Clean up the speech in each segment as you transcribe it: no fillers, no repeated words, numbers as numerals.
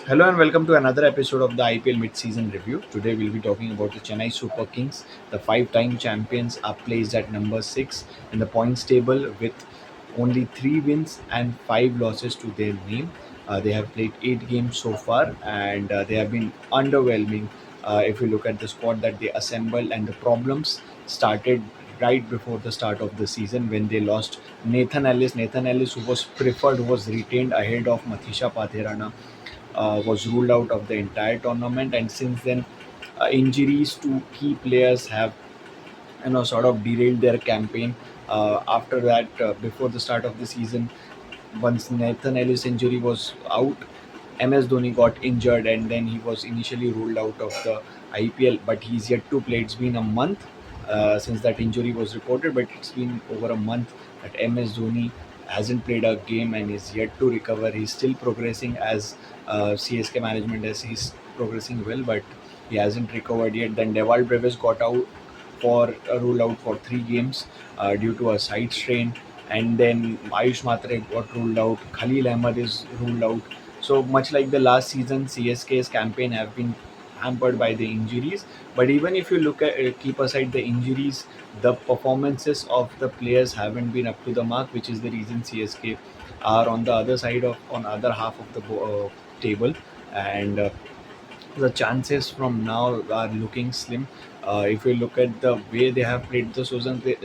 Hello and welcome to another episode of the IPL mid-season review. Today we'll be talking about the Chennai Super Kings. The five-time champions are placed at number 6 in the points table with only 3 wins and 5 losses to their name. They have played 8 games so far and they have been underwhelming. If you look at the squad that they assembled, and the problems started right before the start of the season when they lost Nathan Ellis. Nathan Ellis, who was preferred, was retained ahead of Mathisha Pathirana, was ruled out of the entire tournament, and since then, injuries to key players have sort of derailed their campaign. After that, before the start of the season, once Nathan Ellis injury was out, MS Dhoni got injured, and then he was initially ruled out of the IPL. But he's yet to play. It's been a month since that injury was reported, but it's been over a month that MS Dhoni hasn't played a game and is yet to recover. He's still progressing as CSK management as he's progressing well, but he hasn't recovered yet. Then Deval Brevis got out for a rule out for 3 games due to a side strain, and then Ayush Matre got ruled out. Khalil Ahmed is ruled out. So much like the last season, CSK's campaign have been hampered by the injuries. But even if you look at keep aside the injuries, the performances of the players haven't been up to the mark, which is the reason CSK are on the other side of on other half of the table, and the chances from now are looking slim. If you look at the way they have played the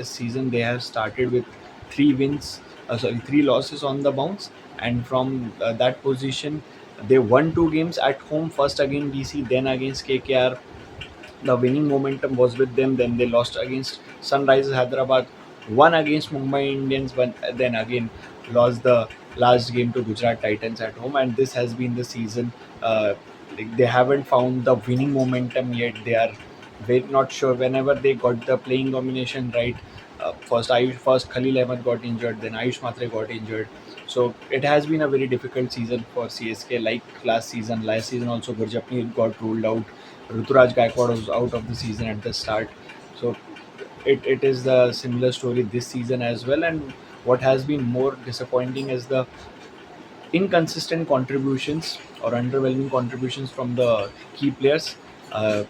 season, they have started with 3 wins, 3 losses on the bounce, and from that position, they won 2 games at home. First against DC, then against KKR. The winning momentum was with them. Then they lost against Sunrisers Hyderabad, won against Mumbai Indians, but then again lost the last game to Gujarat Titans at home. And this has been the season. Like, they haven't found the winning momentum yet. They are very not sure. Whenever they got the playing combination right, first Khalil Ahmed got injured, then Ayush Matre got injured. So it has been a very difficult season for CSK. Like last season, also Gurjapneet got ruled out. Ruturaj Gaikwad was out of the season at the start. So it is the similar story this season as well. And what has been more disappointing is the inconsistent contributions or underwhelming contributions from the key players.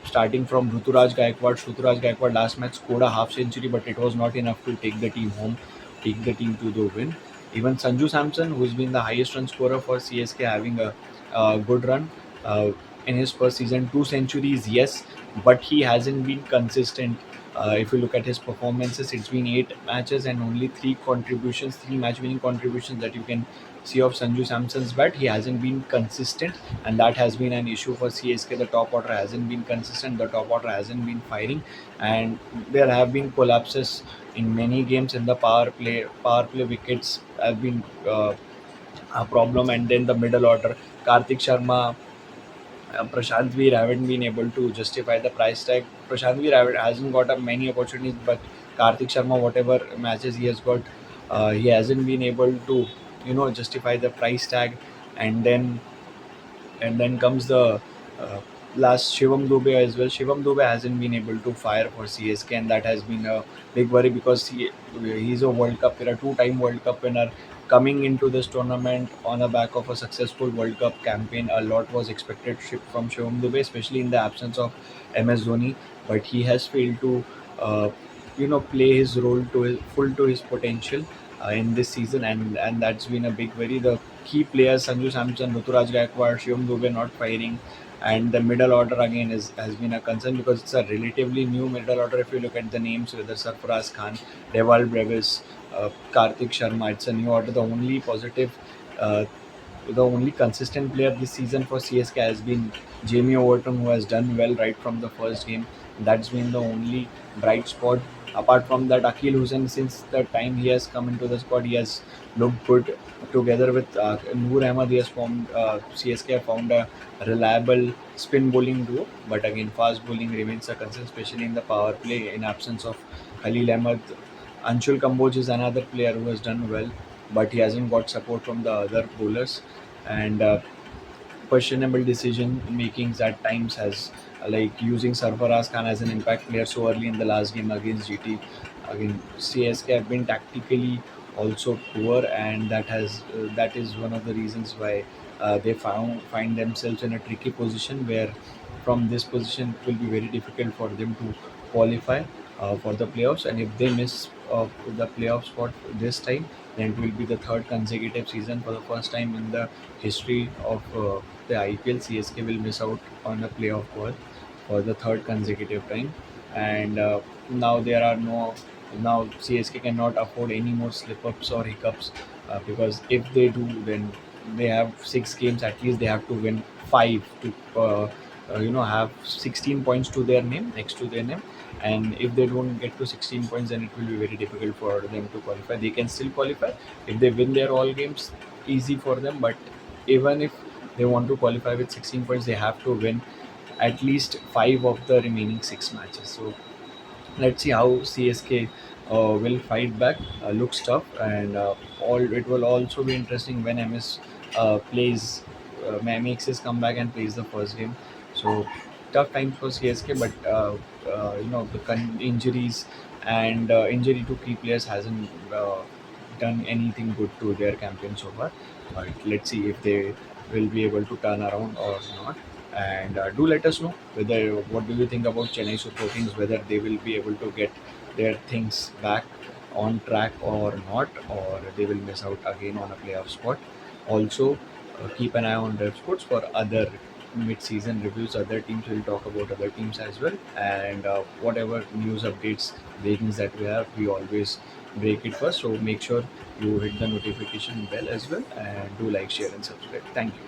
Starting from Ruturaj Gaikwad last match scored a half century, but it was not enough to take the team home, take the team to the win. Even Sanju Samson, who's been the highest run scorer for CSK, having a good run in his first season, 2 centuries, yes, but he hasn't been consistent. If you look at his performances, it's been 8 matches and only three match winning contributions that you can see of Sanju Samson's bat. He hasn't been consistent, and that has been an issue for CSK. The top order hasn't been consistent. The top order hasn't been firing, and there have been collapses in many games in the power play. Power play wickets have been a problem, and then the middle order, Karthik Sharma, Prashant Veer haven't been able to justify the price tag. Prashant Veer hasn't got many opportunities, but Karthik Sharma, whatever matches he has got, he hasn't been able to, justify the price tag. And then comes the uh, last Shivam Dube as well. Shivam Dube hasn't been able to fire for CSK, and that has been a big worry because he's a World Cup winner, two-time World Cup winner. Coming into this tournament on the back of a successful World Cup campaign, a lot was expected from Shivam Dube, especially in the absence of MS Dhoni, but he has failed to, uh, play his role to his potential in this season, and that's been a big worry. The key players Sanju Samson, Ruturaj Gaikwad, Shivam Dube not firing, and the middle order again has been a concern because it's a relatively new middle order. If you look at the names, whether Sarfaraz Khan, Deval Brevis, Karthik Sharma, it's a new order. Uh, the only consistent player this season for CSK has been Jamie Overton, who has done well right from the first game. That's been the only bright spot. Apart from that, Akil Hussain, since the time he has come into the squad, he has looked good together with Noor Ahmed. He has formed CSK have found a reliable spin bowling duo, but again, fast bowling remains a concern, especially in the power play in absence of Khalil Ahmed. Anshul Kamboj is another player who has done well, but he hasn't got support from the other bowlers, and questionable decision makings at times has like using Sarfaraz Khan as an impact player so early in the last game against GT. Again, CSK have been tactically also poor, and that is one of the reasons why find themselves in a tricky position where from this position it will be very difficult for them to qualify for the playoffs, and if they miss the playoff spot this time, then it will be the third consecutive season. For the first time in the history of the IPL, CSK will miss out on a playoff berth for the third consecutive time. And now there are no now CSK cannot afford any more slip ups or hiccups, because if they do, then they have 6 games. At least they have to win five to have 16 points to their name, next to their name. And if they don't get to 16 points, then it will be very difficult for them to qualify. They can still qualify if they win their all games, easy for them. But even if they want to qualify with 16 points, they have to win at least 5 of the remaining 6 matches. So let's see how CSK will fight back. Looks tough, and all it will also be interesting when MS makes his comeback and plays the first game. So tough times for CSK, but the injuries and injury to key players hasn't done anything good to their campaign so far. But let's see if they will be able to turn around or not. And do let us know whether what do you think about Chennai Super Kings, whether they will be able to get their things back on track or not, or they will miss out again on a playoff spot. Also, keep an eye on Revsportz for other mid-season reviews. Other teams will talk about other teams as well, and whatever news updates, breakings that we have, we always break it first. So make sure you hit the notification bell as well, and do like, share, and subscribe. Thank you.